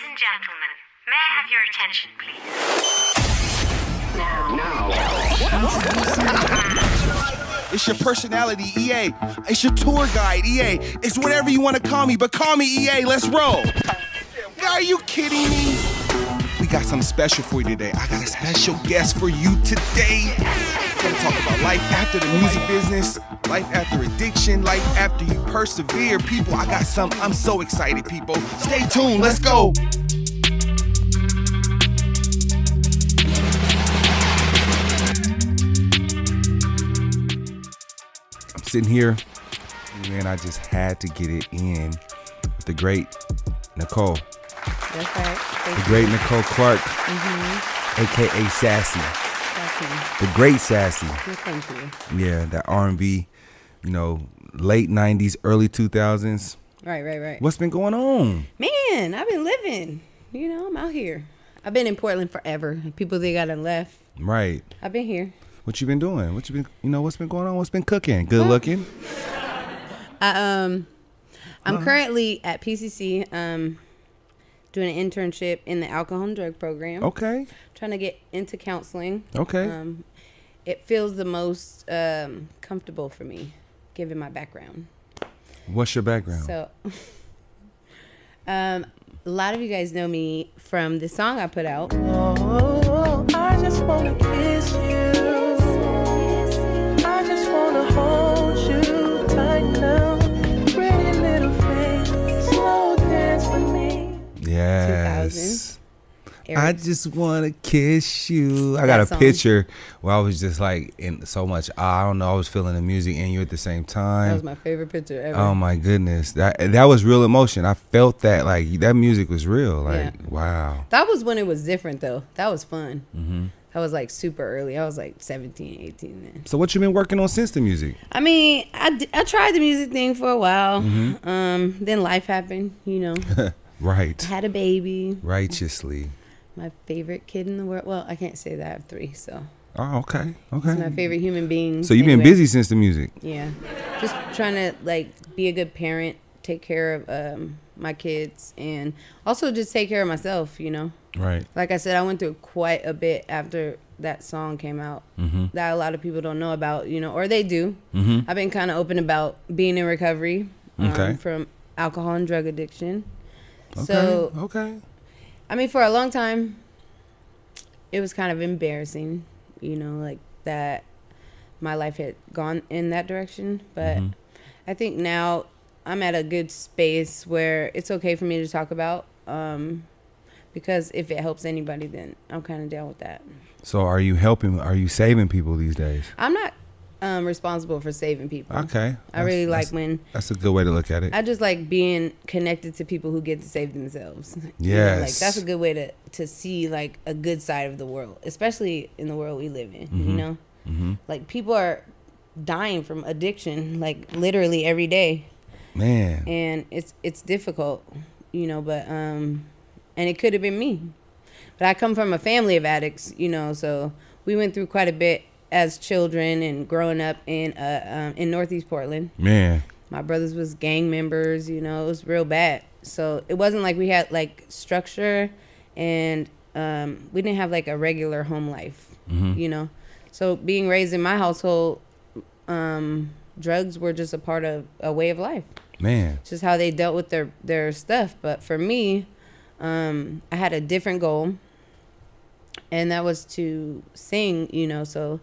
and gentlemen, may I have your attention, please? It's your personality, EA. It's your tour guide, EA. It's whatever you want to call me, but call me EA. Let's roll. Are you kidding me? We got something special for you today. I got a special guest for you today. We're gonna talk about life after the music business, life after addiction, life after you persevere. People, I got something. I'm so excited, people. Stay tuned. Let's go. I'm sitting here, man, I just had to get it in with the great Nicole. That's right. The great Nicole Clark, a.k.a. Sassey. The great Sassey. Well, thank you. Yeah, that R&B, late 90s, early 2000s. Right. What's been going on? Man, I've been living. I'm out here. I've been in Portland forever. People think I done left. Right. I've been here. What you been doing? What's been going on? What's been cooking? Good looking? I'm currently at PCC doing an internship in the alcohol and drug program. Okay. Trying to get into counseling. Okay. It feels the most comfortable for me, given my background. What's your background? So, a lot of you guys know me from the song I put out. Oh, I just wanna kiss you. I just wanna hold you tight now. Pretty little face, slow dance with me. Yes. 2000. I just want to kiss you. I got a That song. picture where I was just like in so much I don't know, I was feeling the music and you at the same time. That was my favorite picture ever. Oh my goodness. That was real emotion. I felt that, like, that music was real. Like, Yeah. wow. That was when it was different, though. That was fun. Mm-hmm. That was like super early. I was like 17, 18 then. So what you been working on since the music? I mean, I tried the music thing for a while. Mm-hmm. Then life happened, I Right. had a baby. Righteously. My favorite kid in the world. Well, I can't say that. I have 3, so. Oh, okay. He's my Okay. favorite human being. So you've been anyway. busy since the music. Yeah. Just trying to, be a good parent, take care of my kids, and also just take care of myself, Right. Like I said, I went through quite a bit after that song came out that a lot of people don't know about, or they do. Mm-hmm. I've been kind of open about being in recovery Okay. from alcohol and drug addiction. Okay. So, okay. I mean, for a long time, it was kind of embarrassing, like that my life had gone in that direction. But I think now I'm at a good space where it's okay for me to talk about because if it helps anybody, then I'm kind of down with that. So are you saving people these days? I'm not responsible for saving people. Okay. I really like when That's a good way to look at it. I just like being connected to people who get to save themselves. Yes. That's a good way to see like a good side of the world, especially in the world we live in, Like people are dying from addiction like literally every day. Man. And it's difficult, but and it could have been me. But I come from a family of addicts, so we went through quite a bit as children and growing up in Northeast Portland. Man. My brothers was gang members, it was real bad. So it wasn't like we had like structure and we didn't have like a regular home life, So being raised in my household, drugs were just a part of a way of life. Man. It's just how they dealt with their stuff. But for me, I had a different goal, and that was to sing, so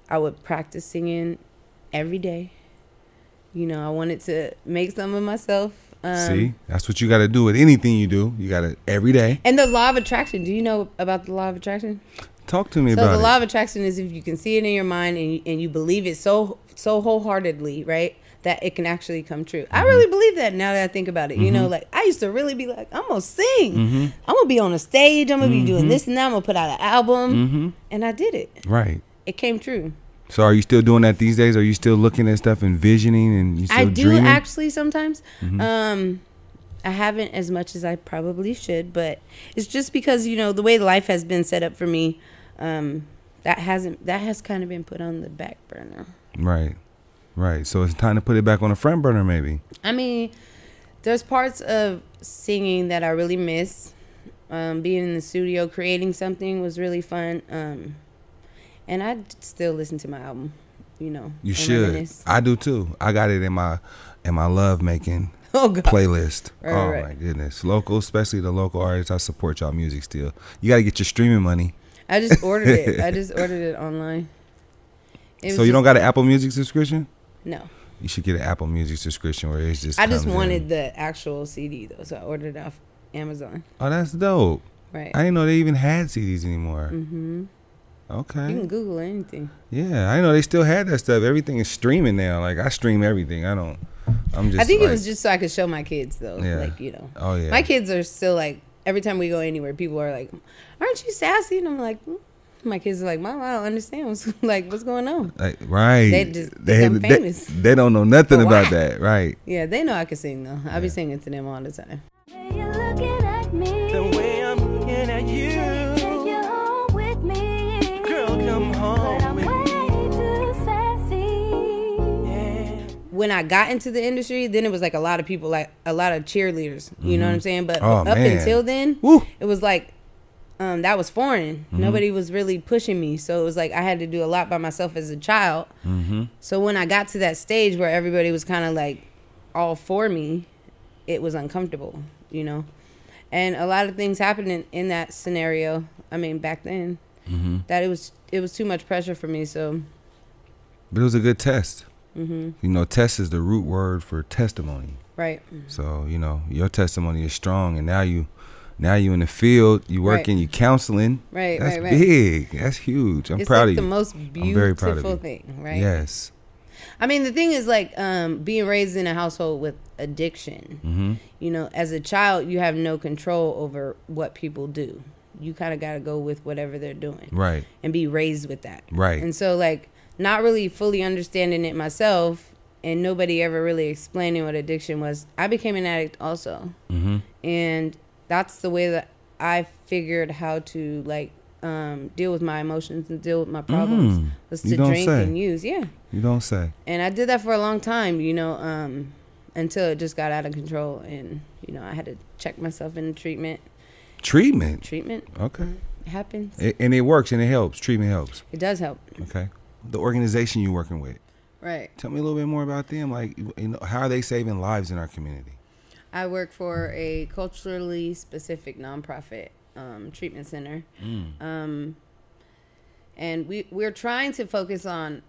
I would practice singing every day. I wanted to make some of myself. See, that's what you got to do with anything you do. You got to every day. And the law of attraction. Do you know about the law of attraction? Talk to me So about the it. law of attraction is if you can see it in your mind and you believe it so wholeheartedly, right, that it can actually come true. I really believe that now that I think about it. Like I used to really be like, I'm gonna sing. I'm gonna be on a stage. I'm gonna be doing this and that. I'm gonna put out an album, and I did it. Right. It came true. So are you still doing that these days? Are you still looking at stuff and visioning and you still I do dreaming? actually sometimes. I haven't as much as I probably should, but it's just because the way life has been set up for me. That has kind of been put on the back burner. Right. So it's time to put it back on the front burner, maybe. I mean, there's parts of singing that I really miss, Being in the studio, creating something was really fun. And I still listen to my album, you know. You and should. reminisce. I do too. I got it in my love making Oh, God. playlist. Right. My goodness. Local, especially the local artists. I support y'all music still. You got to get your streaming money. I just ordered it. I just ordered it online. So you don't got an Apple Music subscription? No. You should get an Apple Music subscription where it's just. I just comes wanted in. the actual CD though, so I ordered it off Amazon. Oh, that's dope. Right. I didn't know they even had CDs anymore. Mm-hmm. Okay. You can Google anything. Yeah, I didn't know they still had that stuff. Everything is streaming now. Like I stream everything. I'm just. I think like, it was just so I could show my kids though. Yeah. Like, you know. Oh yeah. My kids are still like, every time we go anywhere, people are like, "Aren't you sassy?" And I'm like, my kids are like, "Mom, I don't understand what's going on." Like, right. They just become famous. They don't know nothing But about why? that. Right. Yeah, they know I can sing though. I be singing to them all the time. You're looking at me. The way I'm looking at you. Take you home with me. Girl, come But home I'm with way too sassy. me. Yeah. When I got into the industry, then it was like a lot of people, like a lot of cheerleaders. You know what I'm saying? But Oh, up man. until then, Woo. it was like that was foreign. Nobody was really pushing me, so it was like I had to do a lot by myself as a child. So when I got to that stage where everybody was kind of like all for me, it was uncomfortable, you know. And a lot of things happened in that scenario. I mean, back then, that it was too much pressure for me. So, But it was a good test. You know, test is the root word for testimony. right. So you know your testimony is strong, and now you in the field. You working. Right. You counseling. Right, That's right, right. big. That's huge. I'm It's proud like of the you. most I'm very proud of beautiful you. thing, right? Yes. I mean, the thing is like being raised in a household with addiction. Mm-hmm. You know, as a child, you have no control over what people do. You kind of got to go with whatever they're doing, Right. and be raised with that. Right. And so, like, not really fully understanding it myself, and nobody ever really explaining what addiction was. I became an addict also, and that's the way that I figured how to like deal with my emotions and deal with my problems was You to don't drink say. and use. Yeah. You don't say. And I did that for a long time, you know, until it just got out of control, and you know I had to check myself in treatment. Treatment. Treatment Okay. happens. And it works and it helps. Treatment helps. It does help, Okay. The organization you're working with. right? Tell me a little bit more about them. Like, you know, how are they saving lives in our community? I work for a culturally specific nonprofit treatment center, and we're trying to focus on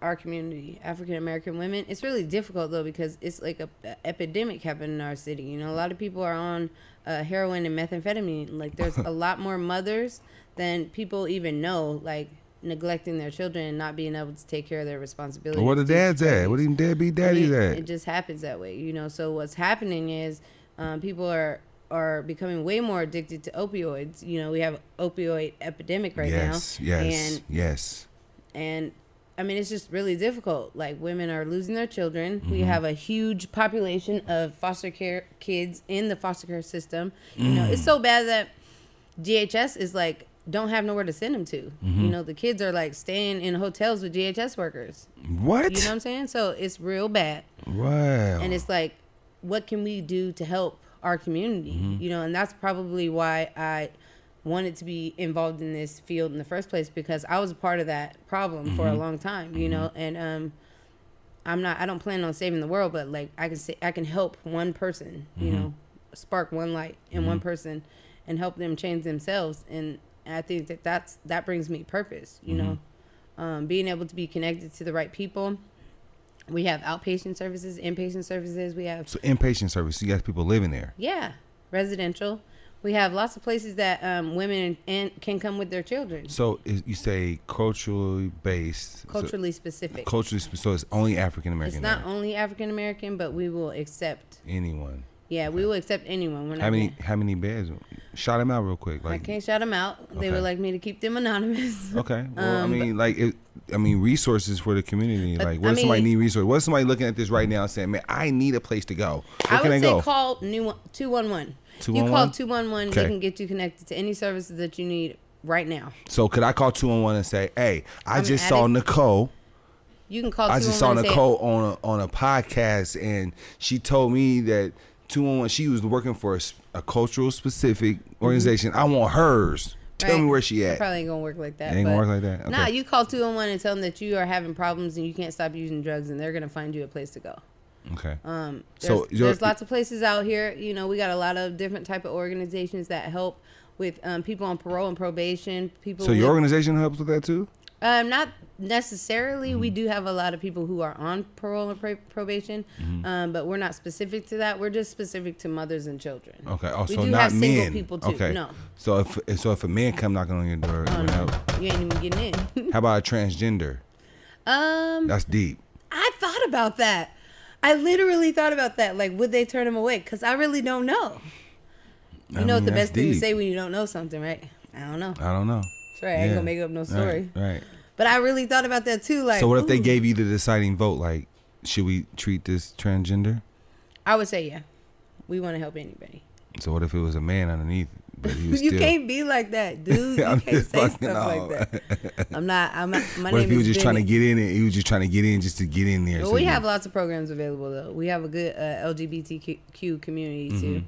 our community, African American women. It's really difficult though because it's like a epidemic happening in our city. You know, a lot of people are on heroin and methamphetamine. Like, there's a lot more mothers than people even know, like neglecting their children and not being able to take care of their responsibilities. Well, where the dads at? Where them deadbeat daddies It at? just happens that way, you know. So what's happening is people are becoming way more addicted to opioids. You know, we have opioid epidemic right Yes, now. yes, yes. And I mean, it's just really difficult. Like, women are losing their children. We Mm-hmm. have a huge population of foster care kids in the foster care system. You know, it's so bad that DHS is like, don't have nowhere to send them to. Mm-hmm. You know, the kids are like staying in hotels with DHS workers. What? You know what I'm saying? So it's real bad. Wow. And it's like, what can we do to help our community? You know, and that's probably why I wanted to be involved in this field in the first place, because I was a part of that problem for a long time, you know. And I don't plan on saving the world, but like I can help one person, you know, spark one light in one person and help them change themselves. And I think that brings me purpose, you know, being able to be connected to the right people. We have outpatient services, inpatient services. We have So inpatient service, you got people living there. residential. We have lots of places that women can come with their children. So you say culturally based. Culturally specific. So it's only African It's American. not only African American, but we will accept. Anyone. Yeah, we will accept anyone. We're not How many beds? Shout them out real quick. I Like, can't shout them out. They Okay. would like me to keep them anonymous. okay. Well, I mean, like, resources for the community. Like, what I if somebody mean- need resources? What if somebody looking at this right now and saying, "Man, I need a place to go. Where I can would I say go?" call 211. You 211? call 211. Okay. They can get you connected to any services that you need right now. So could I call 211 and say, "Hey, I I'm just an saw addict. Nicole. You can call I 211 just saw and say, Nicole on a podcast, and she told me that 211 she was working for a cultural specific organization. I want hers. Tell me where she at. It probably ain't gonna work like that. It ain't gonna work like that. Okay. Nah, you call 211 and tell them that you are having problems and you can't stop using drugs, and they're gonna find you a place to go. Okay. There's lots of places out here. You know, we got a lot of different type of organizations that help with people on parole and probation. People. So your organization helps with that too? Not necessarily. We do have a lot of people who are on parole and probation, but we're not specific to that. We're just specific to mothers and children. Okay. Oh, we so do not have single men. people too. Okay. No. So if a man come knocking on your door, Oh, no. You ain't even getting in. how about a transgender? That's deep. I thought about that. I literally thought about that. Like, would they turn him away? Because I really don't know. You know what the best thing to say when you don't know something, right? I don't know. I don't know. That's right. I ain't gonna make up no story. Right. But I really thought about that too. Like, So what if they gave you the deciding vote? Like, should we treat this transgender? I would say yeah. We want to help anybody. So what if it was a man underneath? But he was You still... can't be like that, dude. You can't say stuff like that. My What name if he was is just trying to Bennett. get in it? He was just trying to get in just to get in there. Well, so we you- have lots of programs available though. We have a good LGBTQ community too.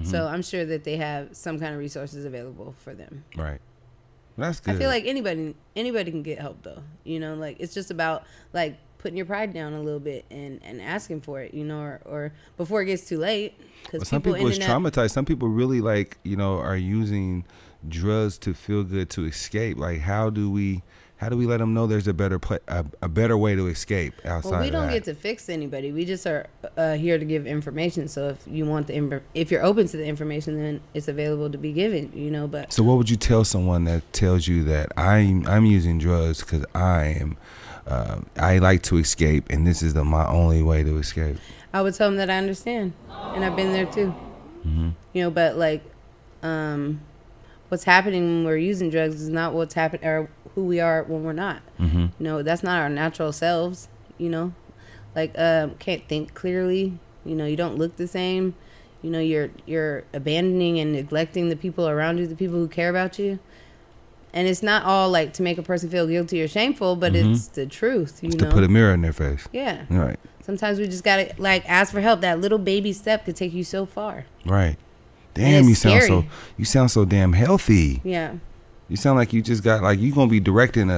So I'm sure that they have some kind of resources available for them. Right. That's good. I feel like anybody can get help though. You know, like it's just about like putting your pride down a little bit and asking for it, you know, or before it gets too late. Because some people is traumatized. Some people really like, you know, are using drugs to feel good, to escape. Like, how do we let them know there's a better way to escape outside? Well, we of don't that? get to fix anybody. We just are here to give information. So if you want if you're open to the information, then it's available to be given. You know, but So what would you tell someone that tells you that I'm using drugs because I like to escape and this is my only way to escape? I would tell them that I understand, and I've been there too. You know, but like, what's happening when we're using drugs is not what's happening or who we are when we're not. You know, that's not our natural selves. You know, like can't think clearly. You know, you don't look the same. You know, you're abandoning and neglecting the people around you, the people who care about you. And it's not all like to make a person feel guilty or shameful, but it's the truth. You know, to put a mirror in their face. Yeah. Right. Sometimes we just gotta like ask for help. That little baby step could take you so far. Right. Damn, it's you sound so damn healthy. Yeah. You sound like you just got like you gonna be directing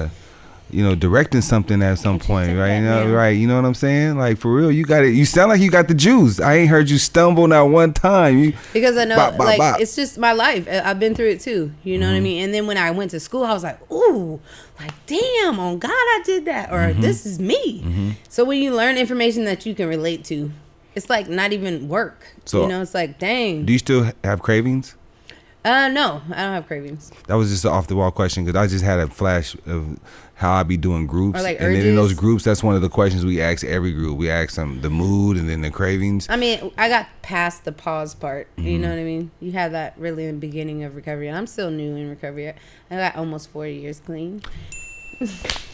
something at some point, right? Right. You know what I'm saying? Like for real, you got it. You sound like you got the juice. I ain't heard you stumble not one time. Because I know, bop, bop, like bop. it's just my life. I've been through it too. You know what I mean? And then when I went to school, I was like, ooh, like damn, on God, I did that, or this is me. So when you learn information that you can relate to, it's like not even work. So, you know, it's like dang. Do you still have cravings? No, I don't have cravings. That was just an off the wall question because I just had a flash of how I be doing groups, Or like and then in those urges? groups, that's one of the questions we ask every group. We ask them the mood and then the cravings. I mean, I got past the pause part. You know what I mean? You have that really in the beginning of recovery. And I'm still new in recovery. I got almost 4 years clean.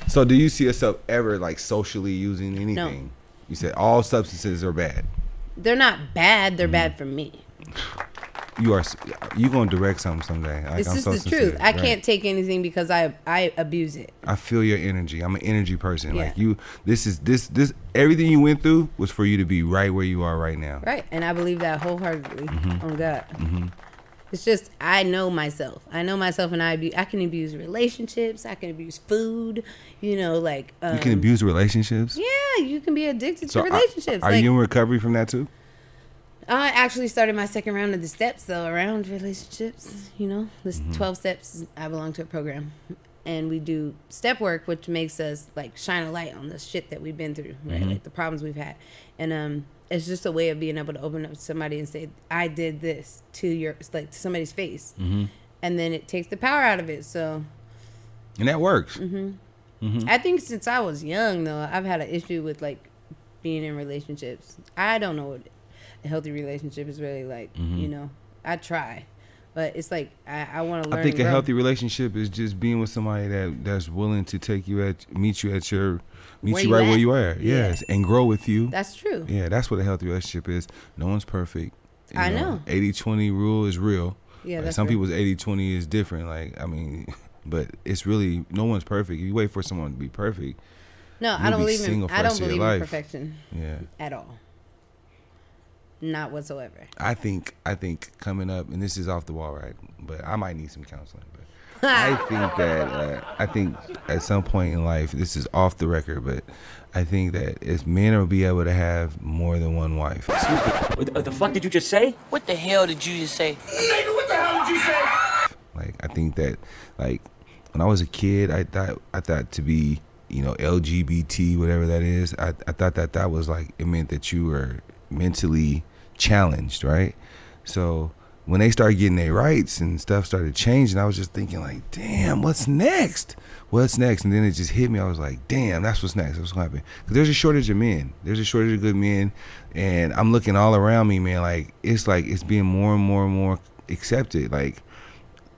So, do you see yourself ever like socially using anything? You said all substances are bad. They're not bad. They're bad for me. You gonna direct something someday. Like, It's I'm just so the sincere, truth. I right? can't take anything because I abuse it. I feel your energy. I'm an energy person. Yeah. Like you, this everything you went through was for you to be right where you are right now. Right. And I believe that wholeheartedly on God. It's just, I know myself. And I can abuse relationships. I can abuse food. You know, like. You can abuse relationships. Yeah, you can be addicted So to relationships. are like, you in recovery from that too? I actually started my second round of the steps, though, around relationships. You know, this 12 steps, I belong to a program. And we do step work, which makes us, like, shine a light on the shit that we've been through, right? Like, the problems we've had. And it's just a way of being able to open up to somebody and say, I did this to somebody's face. And then it takes the power out of it, so. And that works. I think since I was young, though, I've had an issue with, like, being in relationships. I don't know what a healthy relationship is really like. You know, I try, but it's like I want to learn. I think and a grow. healthy relationship is just being with somebody that's willing to meet you right where you are. Yes, and grow with you. That's true. Yeah, that's what a healthy relationship is. No one's perfect. I know. 80-20 rule is real. Yeah, Like, that's some real. people's 80-20 is different. Like, I mean, but it's really no one's perfect. You wait for someone to be perfect. No, You'll I don't be believe single in. for I the don't rest of your believe in life. perfection Yeah. at all. Not whatsoever. I think coming up, and this is off the wall, right? But I might need some counseling. But I think that I think at some point in life, this is off the record, but I think that as men will be able to have more than one wife. What the fuck did you just say? What the hell did you just say? Nigga, what the hell did you say? Like I think that like when I was a kid, I thought to be, you know, LGBT, whatever that is. I thought that was like, it meant that you were mentally challenged, right? So when they started getting their rights and stuff started changing, I was just thinking like, damn, what's next? What's next? And then it just hit me. I was like, damn, that's what's next. That's what's gonna happen. Because there's a shortage of men. There's a shortage of good men. And I'm looking all around me, man, like it's being more and more and more accepted. Like,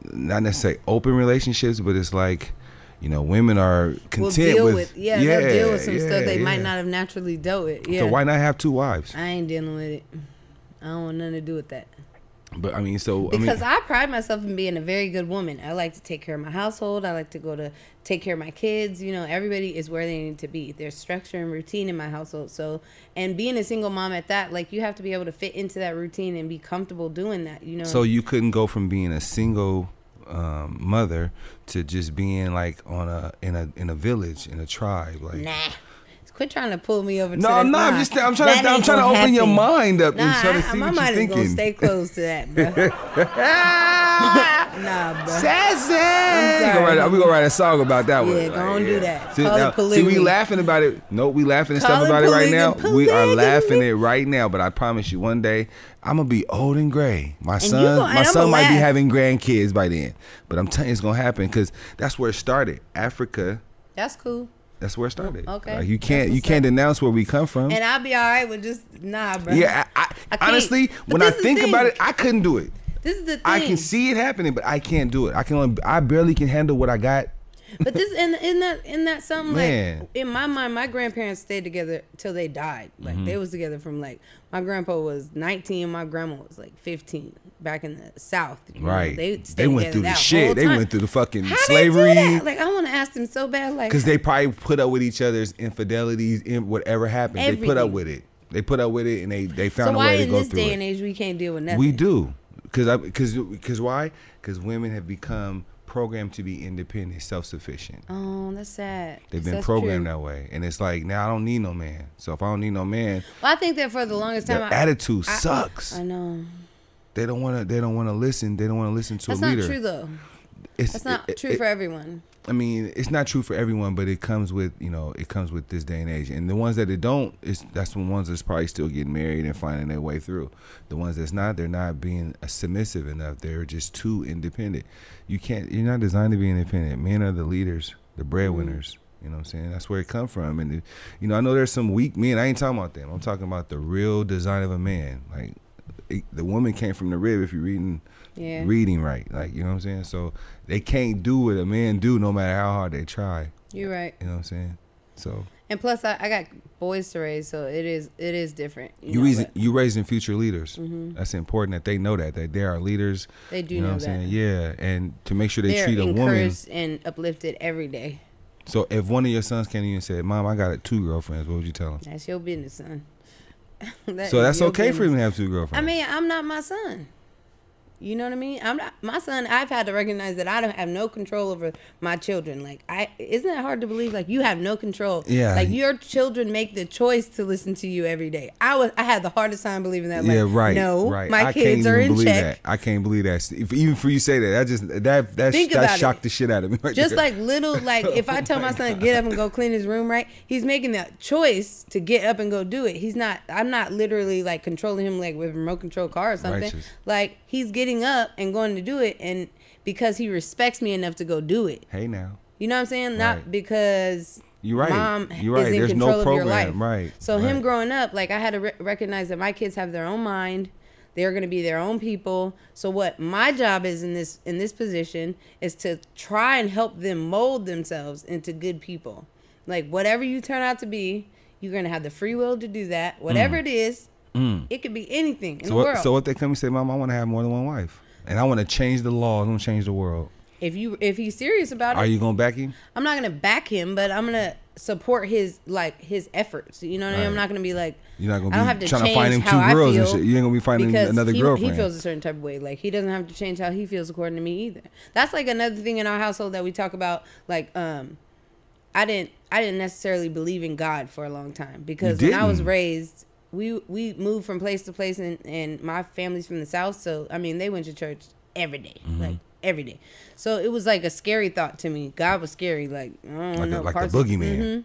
not necessarily open relationships, but it's like, you know, women are content they'll deal with some stuff they might not have naturally dealt with. Yeah. So why not have 2 wives? I ain't dealing with it. I don't want nothing to do with that. But I mean, because I pride myself in being a very good woman. I like to take care of my household. I like to go to take care of my kids. You know, everybody is where they need to be. There's structure and routine in my household. So, and being a single mom at that, like, you have to be able to fit into that routine and be comfortable doing that. You know. So you couldn't go from being a single mother to just being like in a village, in a tribe, like. Nah. Quit trying to pull me over. No, I'm not. I'm trying to open your mind up and try to see what you're thinking. My mind is gonna stay close to that, bro. Nah, bro. Sassey. We gonna write a song about that one. Yeah, go on do that. See, we laughing about it. No, we laughing and stuff about it right now. We are laughing it right now. But I promise you, one day I'm gonna be old and gray. My son might be having grandkids by then. But I'm telling you, it's gonna happen because that's where it started. Africa. That's cool. That's where it started. Okay. Like, you can't denounce where we come from. And I'll be all right with just bro. Yeah, I honestly, when I think about it, I couldn't do it. This is the thing. I can see it happening, but I can't do it. I barely can handle what I got. But this isn't that something, man, like, in my mind, my grandparents stayed together till they died. Like they was together from, like, my grandpa was 19, my grandma was like 15 back in the South. Right. They went through the shit. They went through the fucking slavery. They do that? Like, I want to ask them so bad, like, because they probably put up with each other's infidelities in whatever happened. Everything. They put up with it. They put up with it, and they found a why way to in go this through day it. and age we can't deal with nothing? We do, because why? Because women have become programmed to be independent, self-sufficient. Oh, that's sad. They've been programmed that way, and it's like, now I don't need no man. So if I don't need no man, well, I think that for the longest time, their attitude sucks. I know. They don't want to listen. They don't want to listen to a leader. That's not true though. That's not true for everyone. I mean, it's not true for everyone, but it comes with, it comes with this day and age. And the ones that it don't, that's the ones that's probably still getting married and finding their way through. The ones that's not, they're not being submissive enough. They're just too independent. You're not designed to be independent. Men are the leaders, the breadwinners. You know what I'm saying? That's where it comes from. And, I know there's some weak men. I ain't talking about them. I'm talking about the real design of a man. Like, the woman came from the rib, if you're reading right. Like, you know what I'm saying? So they can't do what a man do no matter how hard they try. You're right. You know what I'm saying? So. And plus, I got boys to raise, so it is different. You raising future leaders. Mm-hmm. That's important that they know that they are leaders. They do know know what I'm that. saying? Yeah, and to make sure they treat a woman. They're encouraged and uplifted every day. So if one of your sons came to you and said, "Mom, I got 2 girlfriends," what would you tell him? That's your business, son. So that's okay for him to have 2 girlfriends. I mean, I'm not my son. You know what I mean? I'm not my son. I've had to recognize that I don't have no control over my children. Like, isn't that hard to believe? Like, you have no control. Yeah. Like, your children make the choice to listen to you every day. I had the hardest time believing that. Like, yeah, right. No, right. my kids are in check. I can't believe that. Even for you say that shocked the shit out of me. Right just there. like little, like, if I tell my son get up and go clean his room, right? He's making that choice to get up and go do it. I'm not literally like controlling him like with a remote control car or something. Righteous. Like, he's getting up and going to do it, and because he respects me enough to go do it. Hey now. You know what I'm saying? Not because you're right. Mom You're right. is in There's control no program. of your life. Right. So right. him growing up, like, I had to recognize that my kids have their own mind. They're going to be their own people. So what my job is in this position is to try and help them mold themselves into good people. Like, whatever you turn out to be, you're going to have the free will to do that. Whatever it is, it could be anything in the world. So what they come and say, "Mom, I want to have more than one wife. And I want to change the laws. I want to change the world." if he's serious about it, Are you gonna back him? I'm not gonna back him, but I'm gonna support his efforts. You know what I mean? I'm not gonna be like, You're not I gonna don't be have to trying to change find him how two girls I and feel shit. You ain't gonna be finding because another girlfriend. He feels a certain type of way. Like he doesn't have to change how he feels according to me either. That's like another thing in our household that we talk about. Like I didn't necessarily believe in God for a long time because when I was raised, we moved from place to place, and my family's from the South, so I mean they went to church every day, like every day. So it was like a scary thought to me. God was scary, like I don't know, like the boogeyman.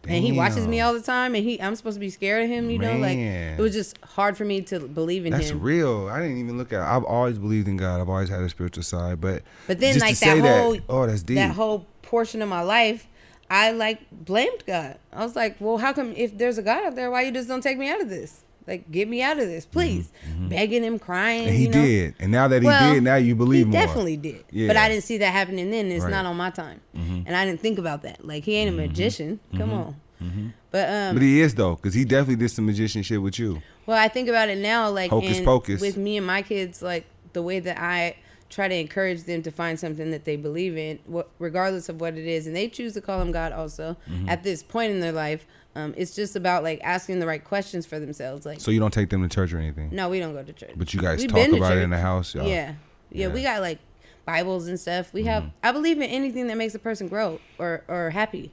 And he watches me all the time, and I'm supposed to be scared of him. You know, like Man. it was just hard for me to believe in That's him. real. I didn't even look at. I've always believed in God. I've always had a spiritual side, but then just like to say that whole that's deep. that whole portion of my life, I like blamed God. I was like, well, how come if there's a God out there, why you just don't take me out of this? Like, get me out of this, please. Begging him, crying. And he did. And now that he did, now you believe more. He definitely did. Yeah. But I didn't see that happening then. It's Right. not on my time. And I didn't think about that. Like, he ain't a magician. Come on. But he is though, because he definitely did some magician shit with you. Well, I think about it now, like Hocus pocus. with me and my kids, like the way that I try to encourage them to find something that they believe in, regardless of what it is, and they choose to call him God also at this point in their life. It's just about like asking the right questions for themselves. Like, So you don't take them to church or anything? no, we don't go to church. But you guys We've talk been to about it church. in the house, y'all. Yeah, we got like Bibles and stuff. We have. I believe in anything that makes a person grow or happy.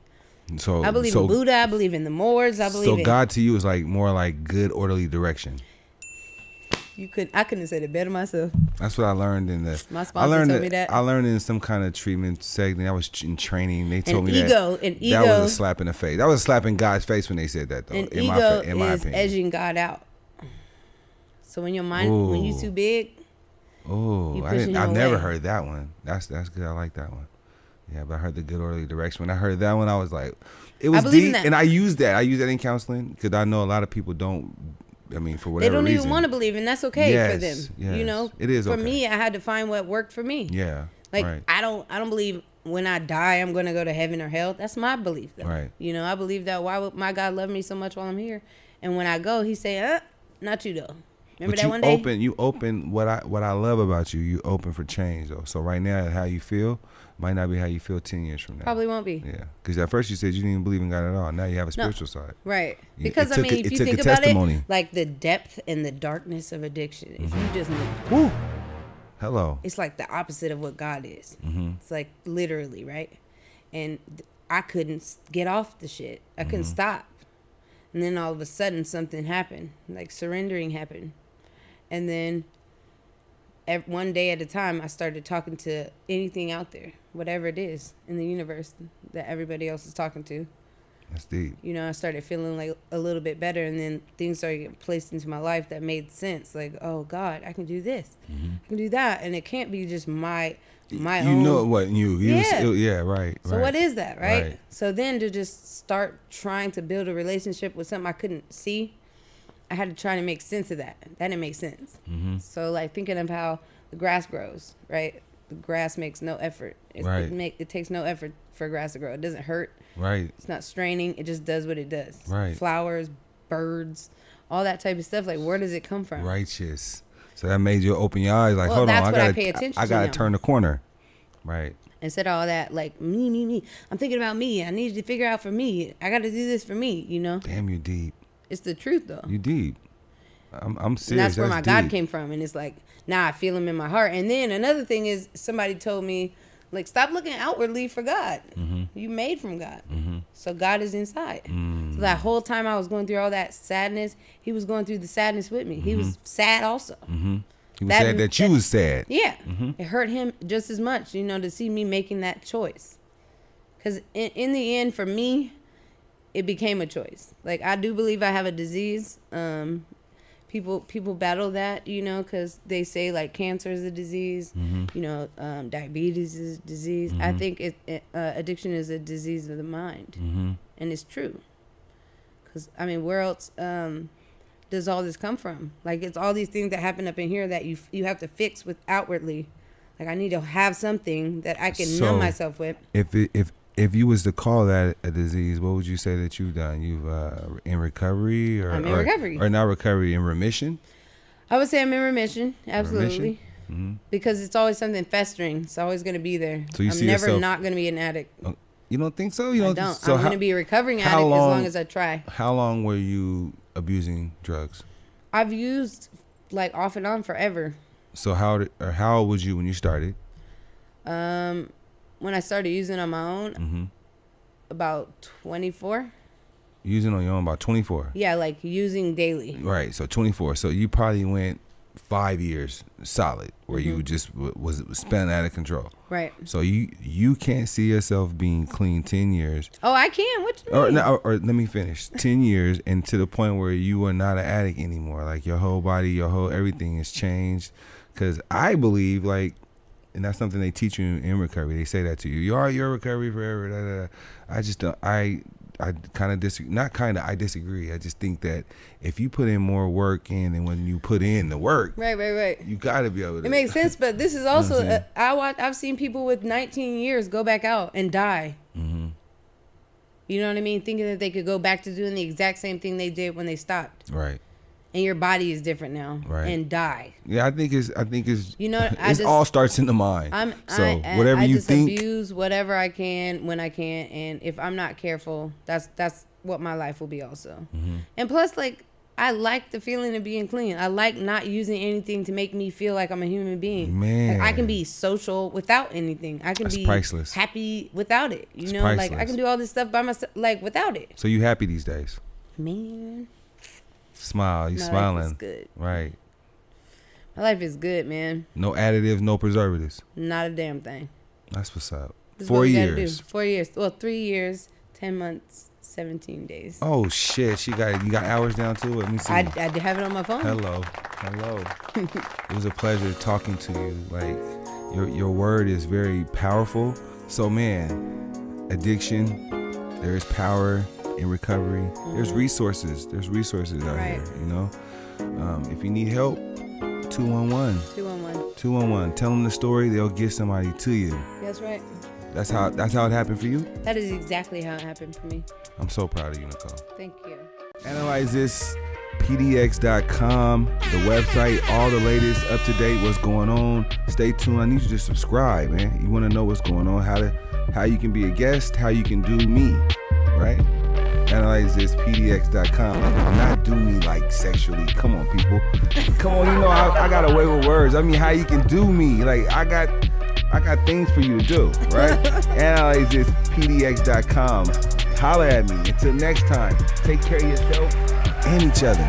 So I believe in Buddha. I believe in the Moors. I believe in. God to you is like more like good orderly direction. I couldn't have said it better myself. That's what I learned in the. My sponsor told me that. I learned in some kind of treatment segment. I was in training. They told me An that ego was a slap in the face. That was a slap in God's face when they said that, though. An in ego my is opinion. edging God out. So when your mind, when you too big, Oh, pushing him I've never away. heard that one. That's good. I like that one. Yeah, but I heard the good orderly direction. When I heard that one, I was like, it was believe in deep, that. and I use that. I use that in counseling because I know a lot of people don't. I mean, for they whatever don't reason, even want to believe, and that's okay for them. Yes, You know, it is for okay. me. I had to find what worked for me. Yeah, Like right. I don't believe when I die I'm gonna go to heaven or hell. That's my belief, though. Right. You know, I believe that why would my God love me so much while I'm here, and when I go, He say, not you though. Remember But that one day? you open what I love about you. You open for change though. So right now, how you feel might not be how you feel 10 years from now. Probably won't be. Yeah, because at first you said you didn't even believe in God at all. Now you have a spiritual side. Right. Yeah, Because it I took mean, a- if it you took a think about testimony. it, like the depth and the darkness of addiction, if you just knew, Woo. Hello. it's like the opposite of what God is. Mm-hmm. It's like literally, right? And I couldn't get off the shit. I couldn't Mm-hmm. stop. And then all of a sudden something happened, like surrendering happened. And then one day at a time, I started talking to anything out there, whatever it is in the universe that everybody else is talking to. That's deep. You know, I started feeling like a little bit better, and then things started getting placed into my life that made sense. Like, oh God, I can do this, I can do that, and it can't be just my You own. know what you Yeah. yeah, right. So right. what is that, right? Right. So then to just start trying to build a relationship with something I couldn't see, I had to try to make sense of that. That didn't make sense. So like thinking of how the grass grows, right? The grass makes no effort. Right. It takes no effort for grass to grow. It doesn't hurt. Right. It's not straining. It just does what it does. Right. Flowers, birds, all that type of stuff. Like, where does it come from? Righteous. So that made you open your eyes. Like, Well, hold on, that's I what I gotta, pay attention I to gotta now. turn the corner. Right. Instead of all that, like, me. I'm thinking about me. I need to figure out for me. I got to do this for me, you know? Damn, you deep. It's the truth, though. You deep. I'm And serious. that's where my deep. God came from. And it's like, now I feel him in my heart. And then another thing is somebody told me, like, stop looking outwardly for God. You made from God. So God is inside. So that whole time I was going through all that sadness, he was going through the sadness with me. He was sad also. He was sad that you was sad. Yeah. It hurt him just as much, you know, to see me making that choice. Because in the end, for me, it became a choice. Like, I do believe I have a disease. People battle that, you know, because they say, like, cancer is a disease. You know, diabetes is a disease. I think addiction is a disease of the mind. And it's true. Because, I mean, where else does all this come from? Like, it's all these things that happen up in here that you have to fix with outwardly. Like, I need to have something that I can numb myself with. If you was to call that a disease, what would you say that you've done? You've in recovery, or I'm in recovery. or not recovery, in remission? I would say I'm in remission. Absolutely. because it's always something festering. It's always going to be there. So you I'm see never yourself- not going to be an addict. You don't think so? You I don't. don't. So I'm going to be a recovering addict as long as I try. How long were you abusing drugs? I've used like off and on forever. So how old was you when you started? When I started using on my own, about 24. Using on your own about 24. Yeah, like using daily. Right. So 24. So you probably went 5 years solid where you just was spent out of control. Right. So you can't see yourself being clean 10 years. Oh, I can. What you mean? Or let me finish. 10 years and to the point where you are not an addict anymore. Like your whole body, everything has changed. Because I believe and that's something they teach you in recovery. They say that to you. You're recovery forever. Da, da, da. I just don't. I kind of disagree. Not kind of. I disagree. I just think that if you put in more work in, and when you put in the work, right, you got to be able to. it makes sense. But this is also You know I've seen people with 19 years go back out and die. You know what I mean? Thinking that they could go back to doing the exact same thing they did when they stopped. Right. And your body is different now. Right. And die. Yeah, I think it's. You know, it all starts in the mind. Whatever I you just think. abuse whatever I can when I can, and if I'm not careful, that's what my life will be also. And plus, I like the feeling of being clean. I like not using anything to make me feel like I'm a human being. Man. I can be social without anything. I can That's be priceless. happy without it. You It's know, I priceless. can do all this stuff by myself, without it. So you happy these days? Man, Smile. You my smiling. life is good. Right. My life is good, man. No additives, no preservatives. Not a damn thing. That's what's up. This is 4 what we gotta years. do. 4 years. Well, 3 years, 10 months, 17 days. Oh shit! You got hours down to it. Let me see. I did have it on my phone. Hello. It was a pleasure talking to you. Like your word is very powerful. So man, addiction. There is power in recovery. There's resources. There's resources out Right. here. You know, if you need help, 211. 211. 211. Tell them the story. They'll get somebody to you. That's right. That's how it happened for you. That is exactly how it happened for me. I'm so proud of you, Nicole. Thank you. Analyze this. PDX.com, the website, all the latest, up to date, what's going on. Stay tuned. I need you to subscribe, man. You want to know what's going on, how you can be a guest, how you can do me, right? Analyze this, PDX.com. Not do me like sexually. Come on, people. Come on, you know I got a way with words. I mean, how you can do me. Like I got things for you to do, right? Analyze this, PDX.com. Holler at me. Until next time, take care of yourself and each other.